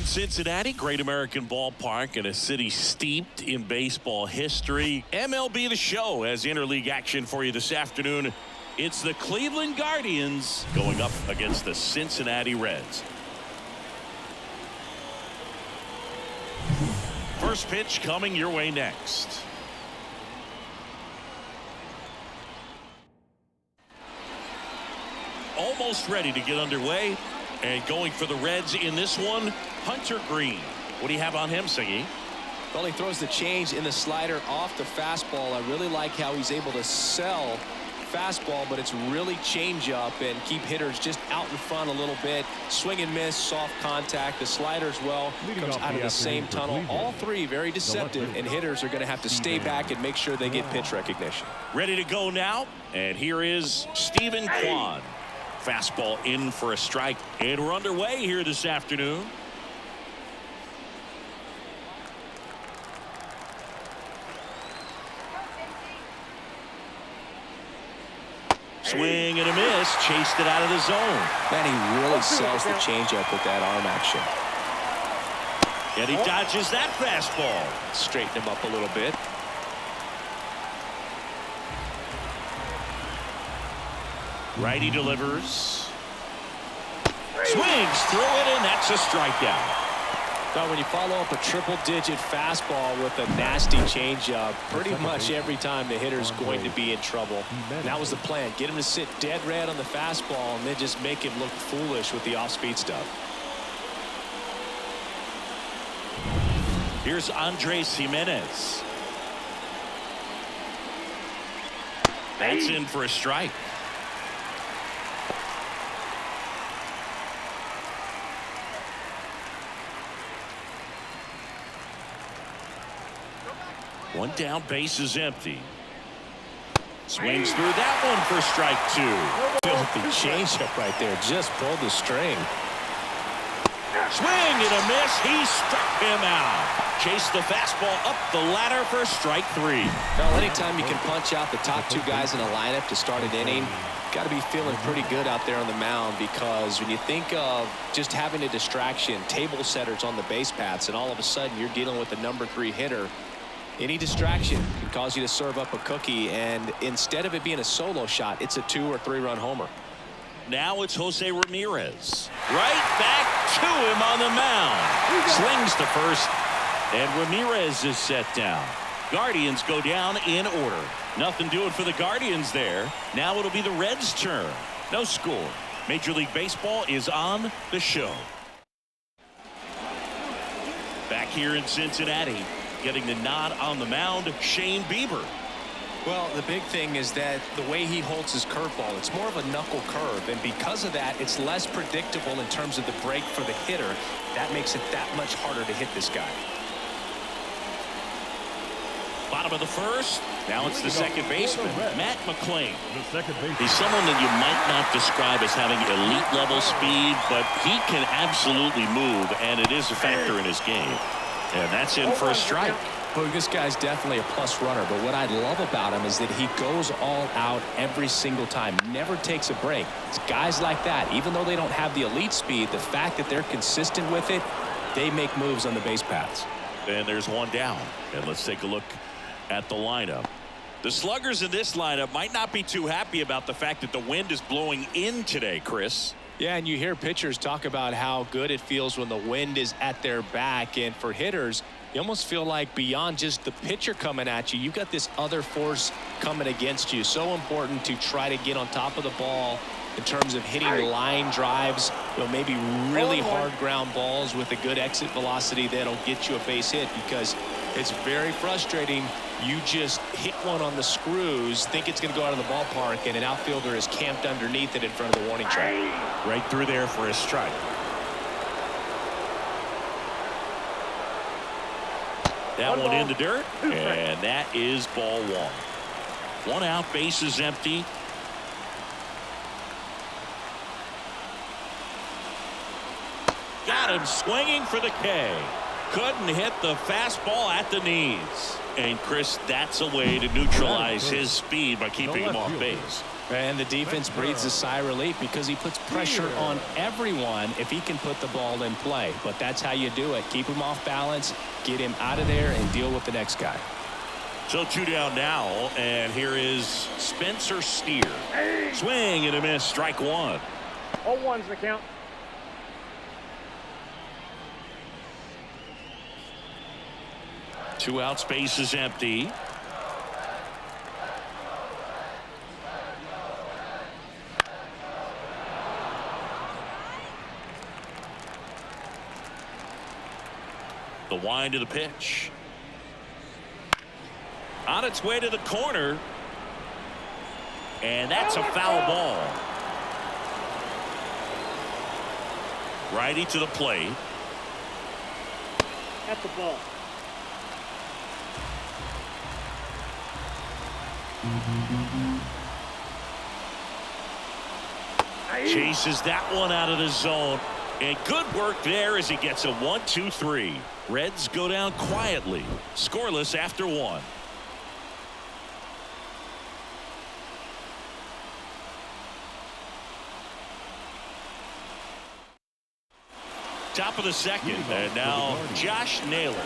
in Cincinnati, great American ballpark and a city steeped in baseball history. MLB The Show has interleague action for you this afternoon. It's the Cleveland Guardians going up against the Cincinnati Reds. First pitch coming your way next. Almost ready to get underway. And going for the Reds in this one, Hunter Green. What do you have on him, Siggy? Well, he throws the change in the slider off the fastball. I really like how he's able to sell fastball, but it's really change up and keep hitters just out in front a little bit. Swing and miss, soft contact. The slider as well comes out of the same tunnel. All three very deceptive, and hitters are going to have to stay back and make sure they get pitch recognition. Ready to go now, and here is Stephen Kwai. Fastball in for a strike, and we're underway here this afternoon. Swing and a miss, chased it out of the zone. Man, he really sells the changeup with that arm action. And he dodges that fastball. Straighten him up a little bit. Righty delivers. Swings through it, and that's a strikeout. Now, when you follow up a triple-digit fastball with a nasty changeup, pretty much every time the hitter's going to be in trouble. And that was the plan. Get him to sit dead red on the fastball and then just make him look foolish with the off-speed stuff. Here's Andres Jimenez. That's in for a strike. One down, base is empty. Swings through that one for strike two. Filthy changeup right there. Just pulled the string. Swing and a miss. He struck him out. Chased the fastball up the ladder for strike three. Well, anytime you can punch out the top two guys in a lineup to start an inning, got to be feeling pretty good out there on the mound, because when you think of just having a distraction, table setters on the base paths, and all of a sudden you're dealing with the number 3 hitter, any distraction can cause you to serve up a cookie, and instead of it being a solo shot, it's a 2 or 3 run homer. Now it's Jose Ramirez. Right back to him on the mound. Slings to first, and Ramirez is set down. Guardians go down in order. Nothing doing for the Guardians there. Now it'll be the Reds' turn. No score. Major League Baseball is on the show. Back here in Cincinnati, getting the nod on the mound, Shane Bieber. Well, the big thing is that the way he holds his curveball, it's more of a knuckle curve, and because of that, it's less predictable in terms of the break for the hitter. That makes it that much harder to hit this guy. Bottom of the first. Now it's the second baseman, Matt McClain. He's someone that you might not describe as having elite level speed, but he can absolutely move, and it is a factor in his game. And that's in for a strike. Well, this guy's definitely a plus runner, but what I love about him is that he goes all out every single time, never takes a break. It's guys like that, even though they don't have the elite speed, the fact that they're consistent with it, they make moves on the base paths. And there's one down. And let's take a look at the lineup. The sluggers in this lineup might not be too happy about the fact that the wind is blowing in today, Chris. Yeah, and you hear pitchers talk about how good it feels when the wind is at their back, and for hitters, you almost feel like beyond just the pitcher coming at you, you've got this other force coming against you. So important to try to get on top of the ball in terms of hitting line drives, maybe really hard ground balls with a good exit velocity that'll get you a base hit, because it's very frustrating. You just hit one on the screws, think it's going to go out of the ballpark, and an outfielder is camped underneath it in front of the warning track. Right through there for a strike. That one in the dirt, and that is ball one. One out, base is empty. Got him swinging for the K. Couldn't hit the fastball at the knees. And Chris, that's a way to neutralize his speed by keeping him off base. And the defense breathes a sigh of relief because he puts pressure on everyone if he can put the ball in play. But that's how you do it. Keep him off balance, get him out of there, and deal with the next guy. So 2 down now, and here is Spencer Steer. Swing and a miss, strike 1. 0-1's the count. Two out, space is empty. The wind to the pitch. On its way to the corner. And that's a foul ball. Righty to the plate. At the ball. Chases that one out of the zone. And good work there as he gets a 1-2-3. Reds go down quietly. Scoreless after 1. Top of the second, and now Josh Naylor.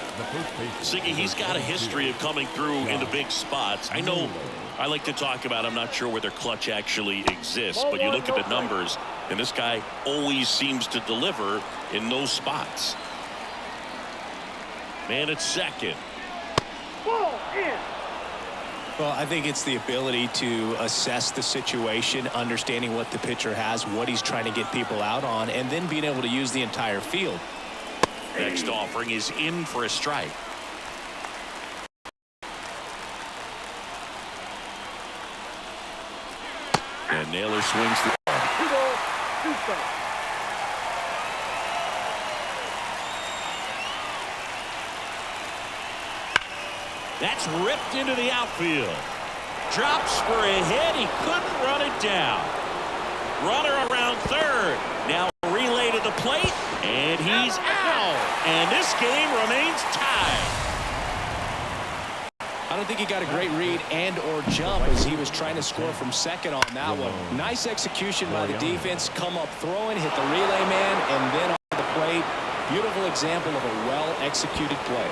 Siggy, he's got a history of coming through into big spots. I know I like to talk about, I'm not sure whether clutch actually exists, but you look at the numbers, and this guy always seems to deliver in those spots. Man at second. Ball in. Well, I think it's the ability to assess the situation, understanding what the pitcher has, what he's trying to get people out on, and then being able to use the entire field. Next offering is in for a strike. And Naylor swings the ball. 2 balls, 2 strikes. That's ripped into the outfield. Drops for a hit. He couldn't run it down. Runner around third. Now relay to the plate. And he's out. And this game remains tied. I don't think he got a great read and or jump as he was trying to score from second on that one. Nice execution by the defense. Come up throwing, hit the relay man, and then on the plate. Beautiful example of a well-executed play.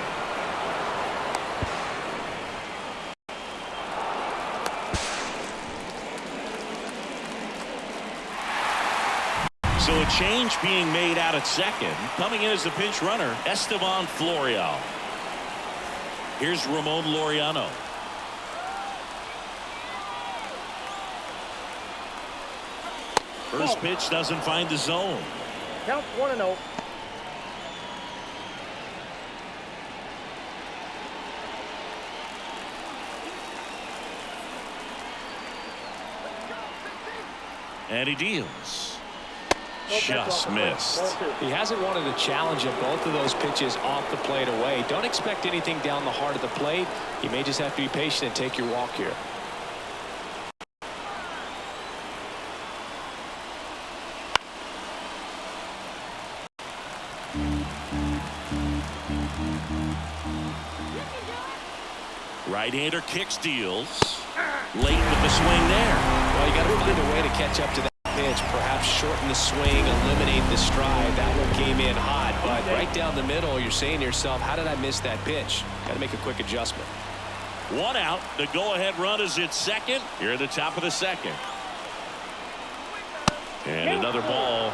So a change being made out at second. Coming in as the pinch runner, Esteban Florial. Here's Ramon Laureano. First pitch doesn't find the zone. Count 1-0. And he deals. Just missed. He hasn't wanted a challenge of both of those pitches off the plate away. Don't expect anything down the heart of the plate. You may just have to be patient and take your walk here. Right-hander kicks, deals. Late with the swing there. Well, you got to find a way to catch up to that pitch. Perhaps shorten the swing, eliminate the stride. That one came in hot, but right down the middle, you're saying to yourself, how did I miss that pitch? Got to make a quick adjustment. 1 out. The go-ahead run is at second. Here at the top of the second. And another ball.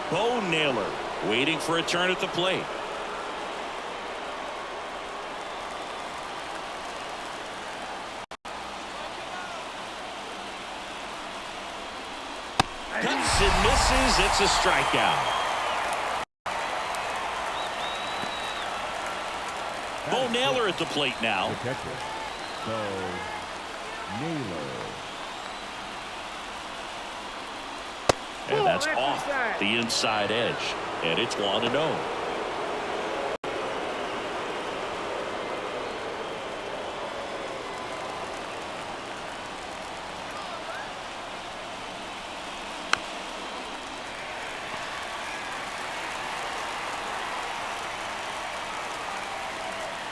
Bo Naylor waiting for a turn at the plate. Cuts and misses. It's a strikeout. Bo Naylor at the plate now. Bo Naylor. And that's off the inside edge. And it's 1-0.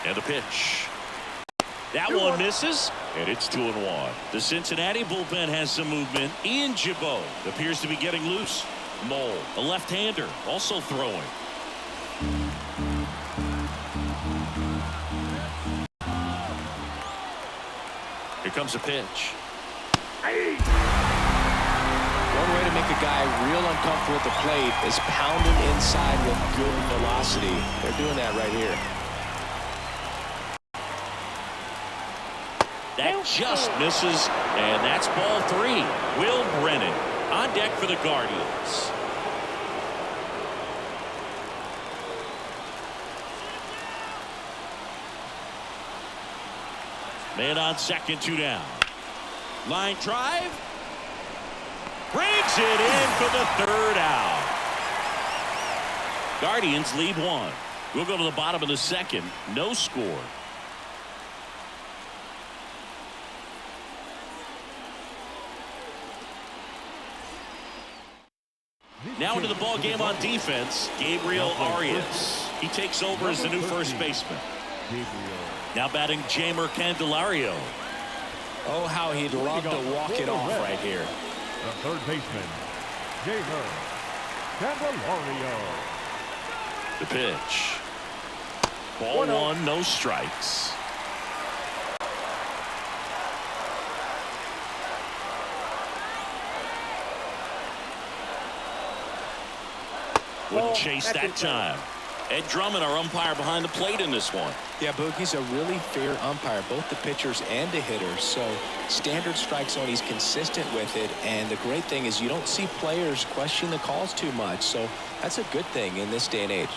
And the pitch. That one misses, and it's 2-1. The Cincinnati bullpen has some movement. Ian Gibaut appears to be getting loose. Mole, a left-hander, also throwing. Here comes a pitch. One way to make a guy real uncomfortable at the plate is pounding inside with good velocity. They're doing that right here. That just misses, and that's ball 3. Will Brennan on deck for the Guardians. Man on second, 2 down. Line drive. Brings it in for the 3rd out. Guardians lead 1. We'll go to the bottom of the 2nd. No score. Now into the ball game on defense, Gabriel Arias. He takes over as the new first baseman. Now batting Jeimer Candelario. Oh, how he'd love to walk it off right here. The third baseman, Jeimer Candelario. The pitch. Ball 1, no strikes. Wouldn't chase that time. Ed Drummond, our umpire behind the plate in this one. Yeah, Boog, he's a really fair umpire, both the pitchers and the hitters. So standard strike zone, he's consistent with it. And the great thing is you don't see players question the calls too much. So that's a good thing in this day and age.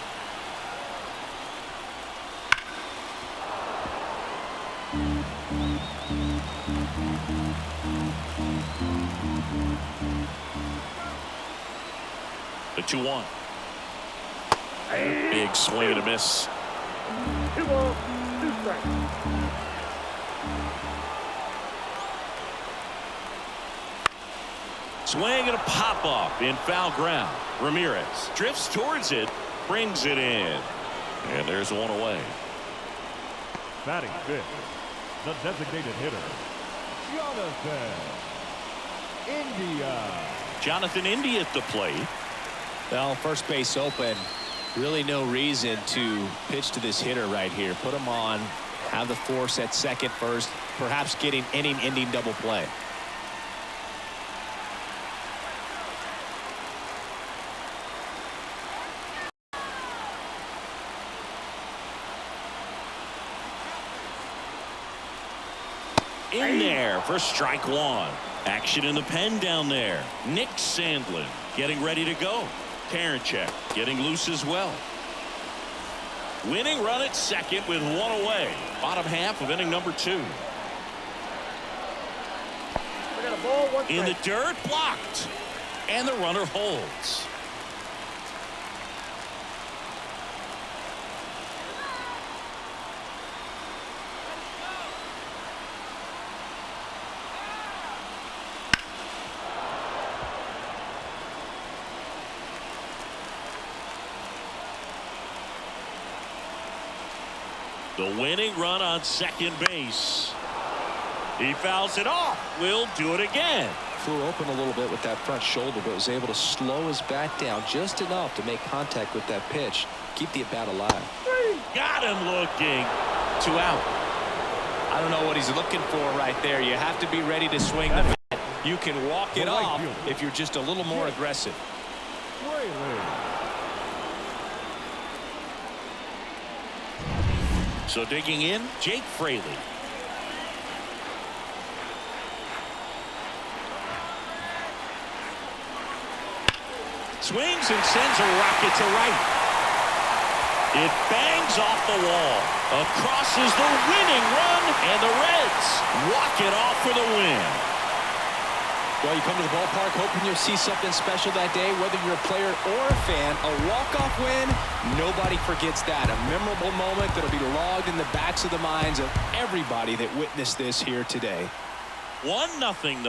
The 2-1. Big swing and a miss. 2 balls, 2 strikes. Swing and a pop up in foul ground. Ramirez drifts towards it, brings it in, and there's 1 away. Batting 5th, the designated hitter, Jonathan India at the plate. Well, first base open. Really no reason to pitch to this hitter right here. Put him on, have the force at second first, perhaps getting inning-ending double play. In there for strike 1. Action in the pen down there. Nick Sandlin getting ready to go. Karinchak getting loose as well. Winning run at second with 1 away. Bottom half of inning number 2. I got a ball, 1 strike. In the dirt, blocked. And the runner holds. The winning run on second base. He fouls it off. Will do it again. Flew open a little bit with that front shoulder, but was able to slow his bat down just enough to make contact with that pitch. Keep the at-bat alive. Got him looking. 2 out. I don't know what he's looking for right there. You have to be ready to swing the bat. You can walk it off if you're just a little more aggressive. So digging in, Jake Fraley. Swings and sends a rocket to right. It bangs off the wall. Across is the winning run, and the Reds walk it off for the win. Well, you come to the ballpark hoping you'll see something special that day, whether you're a player or a fan. A walk-off win, nobody forgets that. A memorable moment that'll be logged in the backs of the minds of everybody that witnessed this here today. 1-0 though.